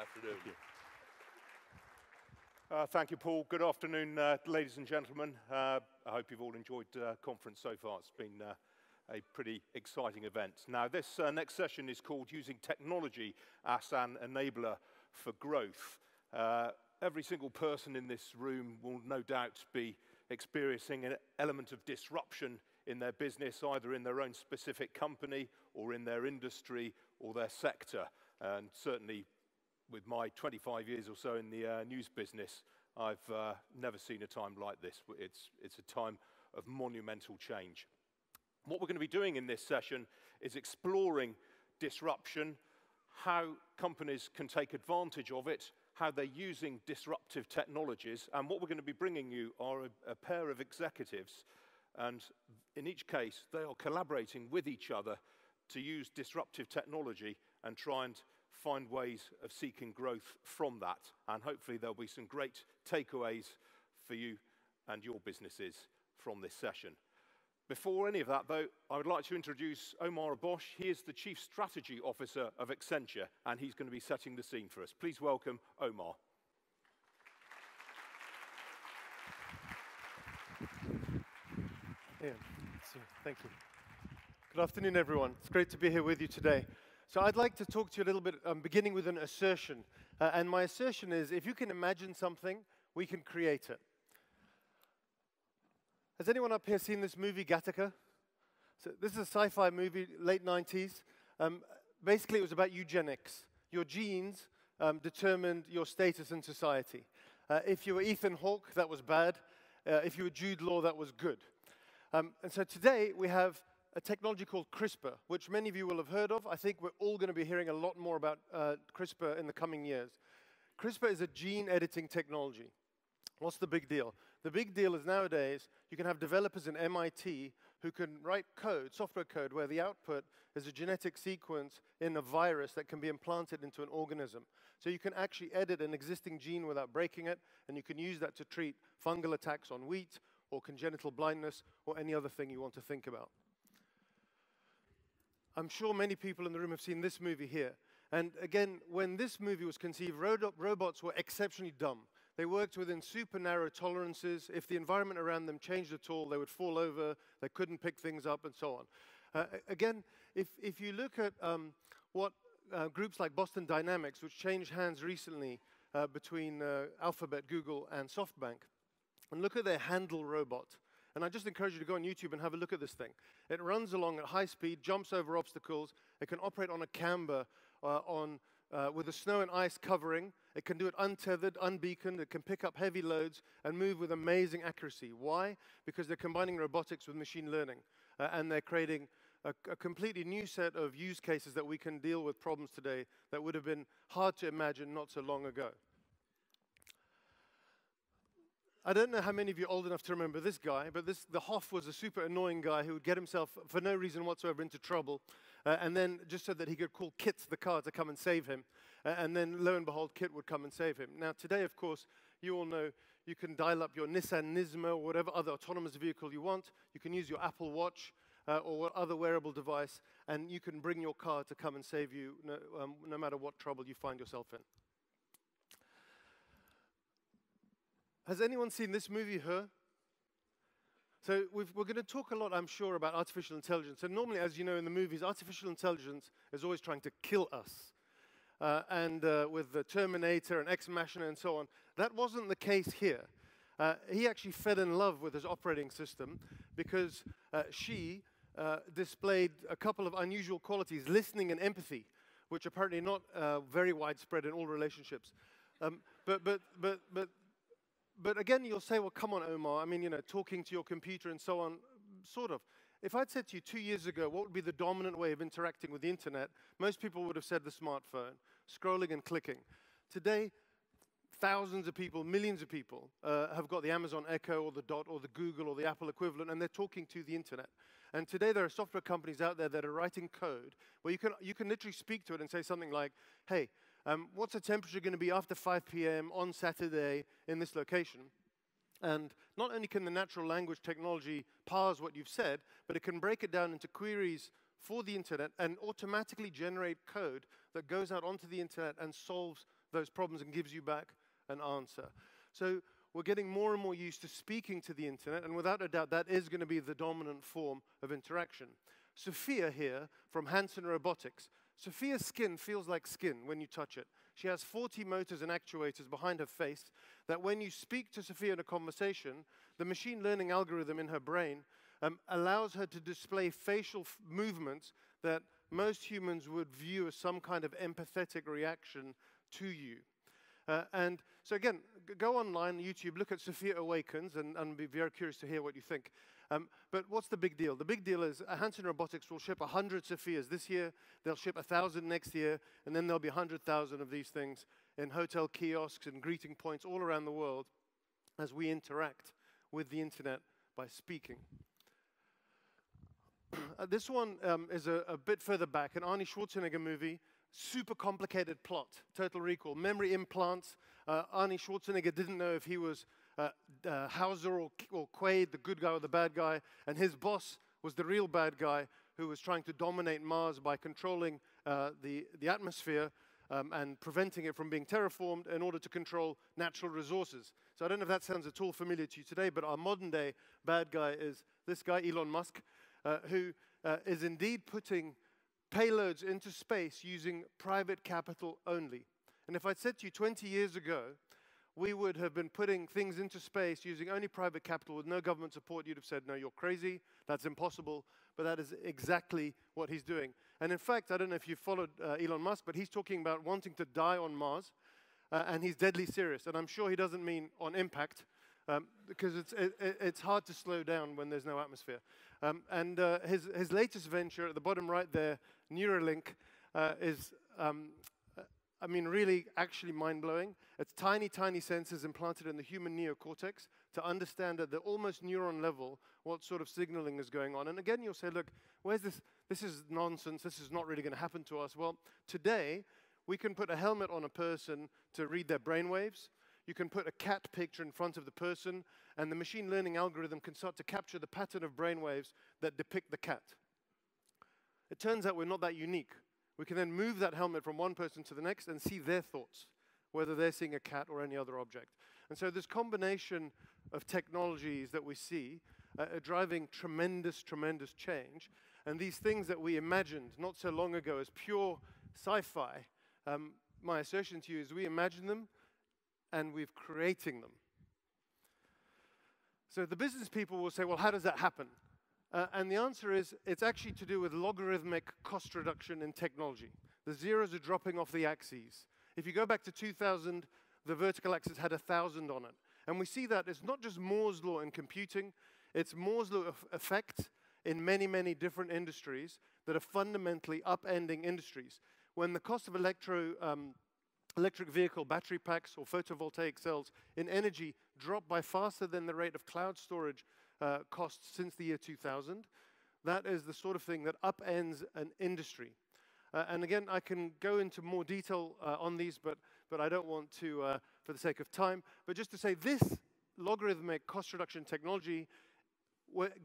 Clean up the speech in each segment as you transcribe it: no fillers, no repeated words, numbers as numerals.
afternoon. Thank you. Thank you, Paul. Good afternoon, ladies and gentlemen. I hope you've all enjoyed the conference so far. It's been a pretty exciting event. Now, this next session is called Using Technology as an Enabler for Growth. Every single person in this room will no doubt be experiencing an element of disruption in their business, either in their own specific company or in their industry or their sector. And certainly with my 25 years or so in the news business, I've never seen a time like this. It's a time of monumental change. What we're going to be doing in this session is exploring disruption, how companies can take advantage of it, how they're using disruptive technologies, and what we're going to be bringing you are a pair of executives, and in each case, they are collaborating with each other to use disruptive technology and try and find ways of seeking growth from that, and hopefully there'll be some great takeaways for you and your businesses from this session. Before any of that, though, I would like to introduce Omar Abbosh. He is the Chief Strategy Officer of Accenture, and he's going to be setting the scene for us. Please welcome Omar. Yeah, thank you. Good afternoon, everyone. It's great to be here with you today. So I'd like to talk to you a little bit, beginning with an assertion. And my assertion is, if you can imagine something, we can create it. Has anyone up here seen this movie, Gattaca? So this is a sci-fi movie, late 90s. Basically, it was about eugenics. Your genes determined your status in society. If you were Ethan Hawke, that was bad. If you were Jude Law, that was good. And so today, we have a technology called CRISPR, which many of you will have heard of. I think we're all going to be hearing a lot more about CRISPR in the coming years. CRISPR is a gene editing technology. What's the big deal? The big deal is nowadays you can have developers in MIT who can write code, software code, where the output is a genetic sequence in a virus that can be implanted into an organism. So you can actually edit an existing gene without breaking it, and you can use that to treat fungal attacks on wheat or congenital blindness or any other thing you want to think about. I'm sure many people in the room have seen this movie here. And again, when this movie was conceived, robots were exceptionally dumb. They worked within super narrow tolerances. If the environment around them changed at all, they would fall over, they couldn't pick things up, and so on. Again, if you look at what groups like Boston Dynamics, which changed hands recently between Alphabet, Google, and SoftBank, and look at their Handle robot. And I just encourage you to go on YouTube and have a look at this thing. It runs along at high speed, jumps over obstacles. It can operate on a camber with a snow and ice covering. It can do it untethered, unbeaconed. It can pick up heavy loads and move with amazing accuracy. Why? Because they're combining robotics with machine learning. And they're creating a completely new set of use cases that we can deal with problems today that would have been hard to imagine not so long ago. I don't know how many of you are old enough to remember this guy, but the Hoff was a super annoying guy who would get himself, for no reason whatsoever, into trouble, and then just so that he could call Kit the car to come and save him, and then lo and behold, Kit would come and save him. Now today, of course, you all know you can dial up your Nissan Nismo or whatever other autonomous vehicle you want. You can use your Apple Watch or what other wearable device, and you can bring your car to come and save you no matter what trouble you find yourself in. Has anyone seen this movie, Her? So we're going to talk a lot, I'm sure, about artificial intelligence. And normally, as you know in the movies, artificial intelligence is always trying to kill us. With the Terminator and Ex Machina and so on, that wasn't the case here. He actually fell in love with his operating system because she displayed a couple of unusual qualities, listening and empathy, which apparently not very widespread in all relationships. But again, you'll say, well, come on, Omar. I mean, talking to your computer and so on, sort of. If I'd said to you 2 years ago, what would be the dominant way of interacting with the internet, most people would have said the smartphone, scrolling and clicking. Today, thousands of people, millions of people have got the Amazon Echo or the Dot or the Google or the Apple equivalent, and they're talking to the internet. And today, there are software companies out there that are writing code where you can literally speak to it and say something like, hey, what's the temperature going to be after 5 p.m. on Saturday in this location? And not only can the natural language technology parse what you've said, but it can break it down into queries for the internet and automatically generate code that goes out onto the internet and solves those problems and gives you back an answer. So we're getting more and more used to speaking to the internet, and without a doubt, that is going to be the dominant form of interaction. Sophia here from Hanson Robotics. Sophia's skin feels like skin when you touch it. She has 40 motors and actuators behind her face that when you speak to Sophia in a conversation, the machine learning algorithm in her brain allows her to display facial movements that most humans would view as some kind of empathetic reaction to you. And so again, go online, YouTube, look at Sophia Awakens, and be very curious to hear what you think. But what's the big deal? The big deal is Hanson Robotics will ship 100 Sophias this year, they'll ship 1,000 next year, and then there'll be 100,000 of these things in hotel kiosks and greeting points all around the world as we interact with the internet by speaking. This one is a bit further back, an Arnie Schwarzenegger movie, super complicated plot, Total Recall, memory implants. Arnie Schwarzenegger didn't know if he was Hauser or Quaid, the good guy or the bad guy, and his boss was the real bad guy who was trying to dominate Mars by controlling the atmosphere and preventing it from being terraformed in order to control natural resources. So I don't know if that sounds at all familiar to you today, but our modern day bad guy is this guy, Elon Musk, who is indeed putting payloads into space using private capital only. And if I'd said to you 20 years ago, we would have been putting things into space using only private capital with no government support, you'd have said, no, you're crazy, that's impossible. But that is exactly what he's doing. And in fact, I don't know if you've followed Elon Musk, but he's talking about wanting to die on Mars, and he's deadly serious. And I'm sure he doesn't mean on impact, because it's hard to slow down when there's no atmosphere. And his latest venture at the bottom right there, Neuralink, is, I mean, really actually mind-blowing. It's tiny, tiny sensors implanted in the human neocortex to understand at the almost neuron level what sort of signaling is going on. And again, you'll say, look, where's this? This is nonsense. This is not really going to happen to us. Well, today, we can put a helmet on a person to read their brainwaves. You can put a cat picture in front of the person, and the machine learning algorithm can start to capture the pattern of brainwaves that depict the cat. It turns out we're not that unique. We can then move that helmet from one person to the next and see their thoughts, whether they're seeing a cat or any other object. And so this combination of technologies that we see are driving tremendous, tremendous change. And these things that we imagined not so long ago as pure sci-fi, my assertion to you is we imagine them and we're creating them. So the business people will say, well, how does that happen? And the answer is, it's actually to do with logarithmic cost reduction in technology. The zeros are dropping off the axes. If you go back to 2000, the vertical axis had 1,000 on it. And we see that it's not just Moore's law in computing, it's Moore's law effect in many, many different industries that are fundamentally upending industries. When the cost of electric vehicle battery packs or photovoltaic cells in energy drop by faster than the rate of cloud storage costs since the year 2000, that is the sort of thing that upends an industry. And again, I can go into more detail on these, but I don't want to for the sake of time. But just to say, this logarithmic cost reduction technology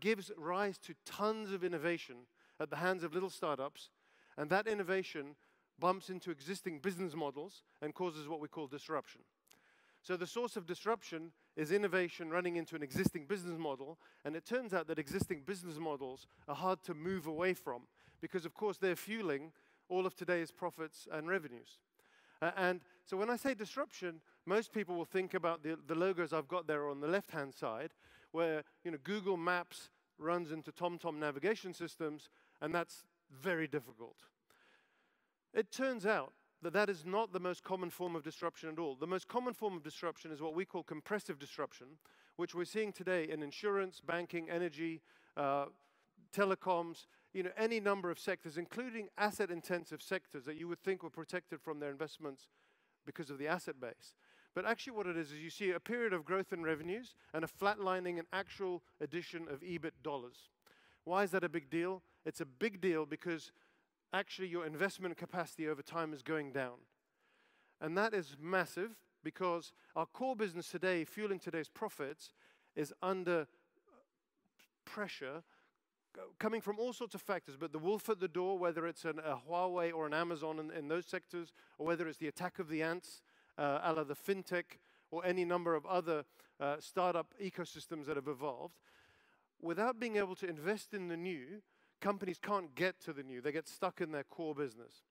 gives rise to tons of innovation at the hands of little startups, and that innovation bumps into existing business models and causes what we call disruption. So the source of disruption is innovation running into an existing business model, and it turns out that existing business models are hard to move away from because, of course, they're fueling all of today's profits and revenues. And so when I say disruption, most people will think about the logos I've got there on the left-hand side, where Google Maps runs into TomTom navigation systems, and that's very difficult. It turns out that that is not the most common form of disruption at all. The most common form of disruption is what we call compressive disruption, which we're seeing today in insurance, banking, energy, telecoms, any number of sectors, including asset-intensive sectors that you would think were protected from their investments because of the asset base. But actually what it is you see a period of growth in revenues and a flatlining in actual addition of EBIT dollars. Why is that a big deal? It's a big deal because actually your investment capacity over time is going down. And that is massive because our core business today, fueling today's profits, is under pressure coming from all sorts of factors, but the wolf at the door, whether it's a Huawei or an Amazon in those sectors, or whether it's the attack of the ants, a la the fintech, or any number of other startup ecosystems that have evolved, without being able to invest in the new, companies can't get to the new. They get stuck in their core business.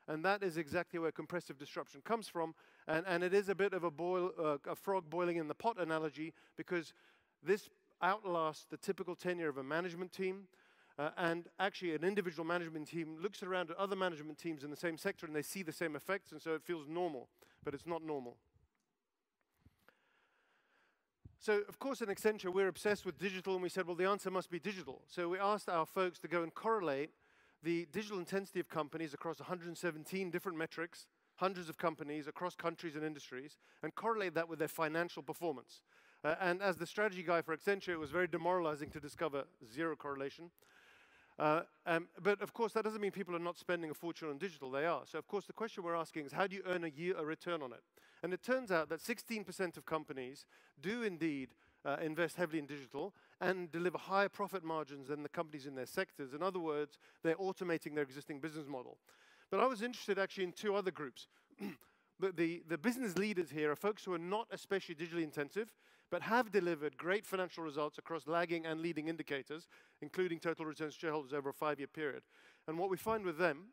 And that is exactly where compressive disruption comes from. And it is a bit of a frog boiling in the pot analogy, because this outlasts the typical tenure of a management team. And actually, an individual management team looks around at other management teams in the same sector, and they see the same effects, and so it feels normal. But it's not normal. So, of course, in Accenture, we're obsessed with digital, and we said, well, the answer must be digital. So we asked our folks to go and correlate the digital intensity of companies across 117 different metrics, hundreds of companies across countries and industries, and correlate that with their financial performance. And as the strategy guy for Accenture, it was very demoralizing to discover zero correlation. But of course, that doesn't mean people are not spending a fortune on digital. They are. So of course, the question we're asking is, how do you earn a return on it? And it turns out that 16% of companies do indeed invest heavily in digital and deliver higher profit margins than the companies in their sectors. In other words, they're automating their existing business model. But I was interested actually in two other groups. The business leaders here are folks who are not especially digitally intensive, but have delivered great financial results across lagging and leading indicators, including total returns to shareholders over a 5-year period. And what we find with them,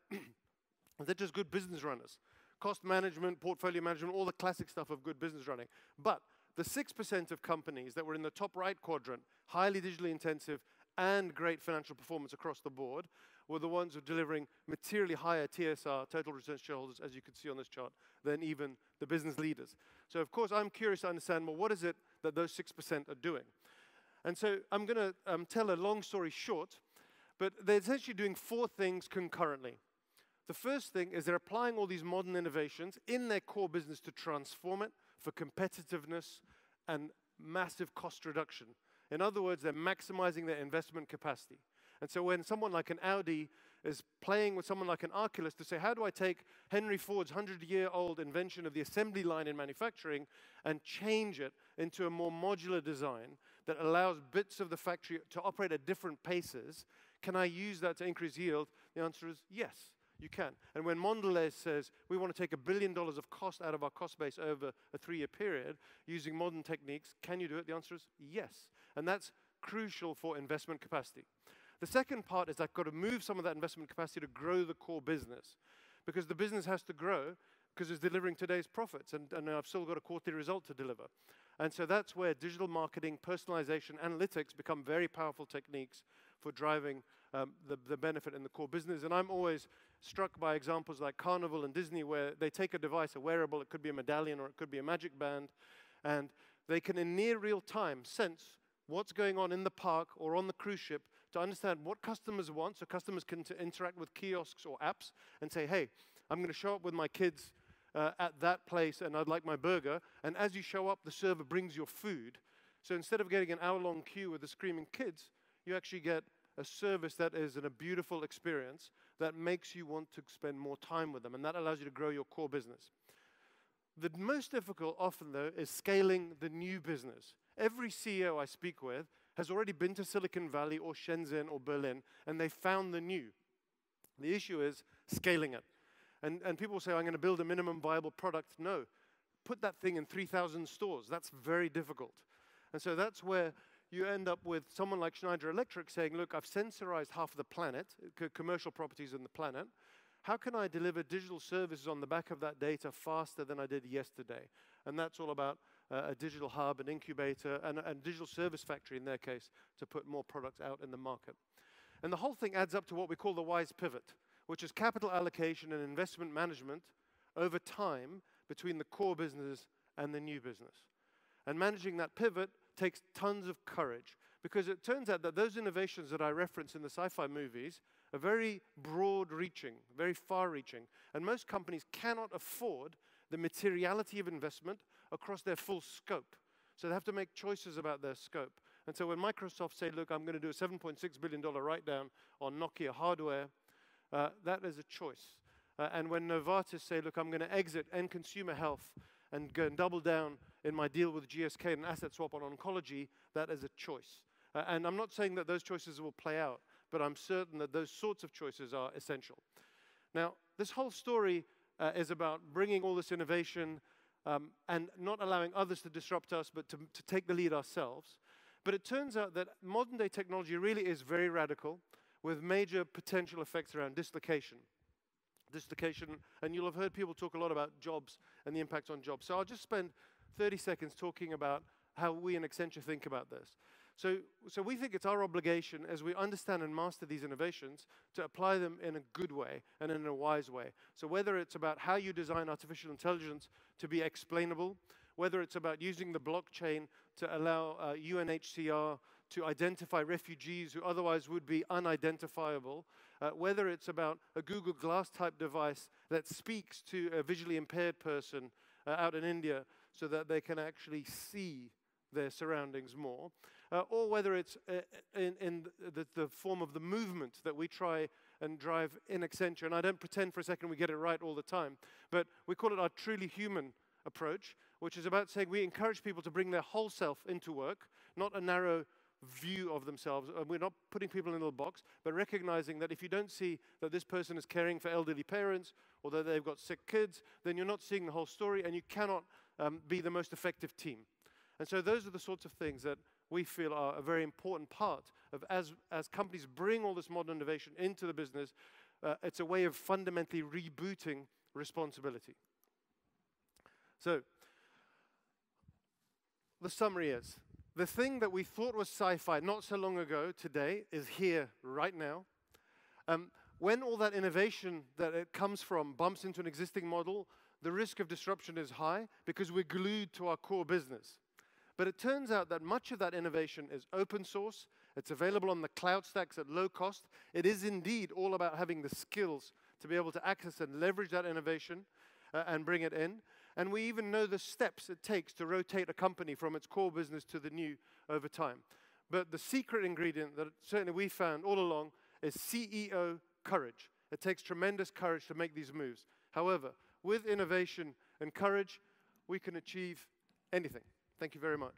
they're just good business runners. Cost management, portfolio management, all the classic stuff of good business running. But the 6% of companies that were in the top right quadrant, highly digitally intensive and great financial performance across the board, were the ones who are delivering materially higher TSR, total returns to shareholders, as you can see on this chart, than even the business leaders. So, of course, I'm curious to understand, well, what is it that those 6% are doing? And so I'm going to tell a long story short, but they're essentially doing 4 things concurrently. The first thing is they're applying all these modern innovations in their core business to transform it for competitiveness and massive cost reduction. In other words, they're maximizing their investment capacity. And so when someone like an Audi is playing with someone like an Oculus to say, how do I take Henry Ford's 100-year-old invention of the assembly line in manufacturing and change it into a more modular design that allows bits of the factory to operate at different paces, can I use that to increase yield? The answer is yes, you can. And when Mondelez says, we want to take $1 billion of cost out of our cost base over a 3-year period using modern techniques, can you do it? The answer is yes. And that's crucial for investment capacity. The second part is I've got to move some of that investment capacity to grow the core business, because the business has to grow because it's delivering today's profits, and I've still got a quarterly result to deliver. And so that's where digital marketing, personalization, analytics become very powerful techniques for driving the benefit in the core business. And I'm always struck by examples like Carnival and Disney, where they take a device, a wearable, it could be a medallion or it could be a magic band, and they can in near real time sense what's going on in the park or on the cruise ship to understand what customers want, so customers can interact with kiosks or apps and say, hey, I'm going to show up with my kids at that place and I'd like my burger. And as you show up, the server brings your food. So instead of getting an hour-long queue with the screaming kids, you actually get a service that is a beautiful experience that makes you want to spend more time with them, and that allows you to grow your core business. The most difficult often, though, is scaling the new business. Every CEO I speak with has already been to Silicon Valley or Shenzhen or Berlin, and they found the new. The issue is scaling it. And people say, I'm going to build a minimum viable product. No, put that thing in 3,000 stores. That's very difficult. And so that's where you end up with someone like Schneider Electric saying, look, I've sensorized half of the planet, commercial properties on the planet. How can I deliver digital services on the back of that data faster than I did yesterday? And that's all about a digital hub, an incubator, and a digital service factory in their case to put more products out in the market. And the whole thing adds up to what we call the wise pivot, which is capital allocation and investment management over time between the core business and the new business. And managing that pivot takes tons of courage, because it turns out that those innovations that I reference in the sci-fi movies are very broad-reaching, very far-reaching, and most companies cannot afford the materiality of investment across their full scope. So they have to make choices about their scope. And so when Microsoft say, look, I'm going to do a $7.6 billion write-down on Nokia hardware, that is a choice. And when Novartis say, look, I'm going to exit end consumer health and go and double down in my deal with GSK and asset swap on oncology, that is a choice. And I'm not saying that those choices will play out, but I'm certain that those sorts of choices are essential. Now, this whole story is about bringing all this innovation and not allowing others to disrupt us, but to take the lead ourselves. But it turns out that modern-day technology really is very radical, with major potential effects around dislocation. And you'll have heard people talk a lot about jobs and the impact on jobs. So I'll just spend 30 seconds talking about how we in Accenture think about this. So we think it's our obligation, as we understand and master these innovations, to apply them in a good way and in a wise way. So whether it's about how you design artificial intelligence to be explainable, whether it's about using the blockchain to allow UNHCR to identify refugees who otherwise would be unidentifiable, whether it's about a Google Glass type device that speaks to a visually impaired person out in India so that they can actually see their surroundings more, or whether it's in the form of the movement that we try and drive in Accenture. And I don't pretend for a second we get it right all the time, but we call it our truly human approach, which is about saying we encourage people to bring their whole self into work, not a narrow view of themselves. We're not putting people in a little box, but recognizing that if you don't see that this person is caring for elderly parents or that they've got sick kids, then you're not seeing the whole story, and you cannot be the most effective team. And so those are the sorts of things that we feel are a very important part of, as companies bring all this modern innovation into the business, it's a way of fundamentally rebooting responsibility. So the summary is, the thing that we thought was sci-fi not so long ago today is here right now. When all that innovation that it comes from bumps into an existing model, the risk of disruption is high because we're glued to our core business. But it turns out that much of that innovation is open source. It's available on the cloud stacks at low cost. It is indeed all about having the skills to be able to access and leverage that innovation and bring it in. And we even know the steps it takes to rotate a company from its core business to the new over time. But the secret ingredient that certainly we found all along is CEO courage. It takes tremendous courage to make these moves. However, with innovation and courage, we can achieve anything. Thank you very much.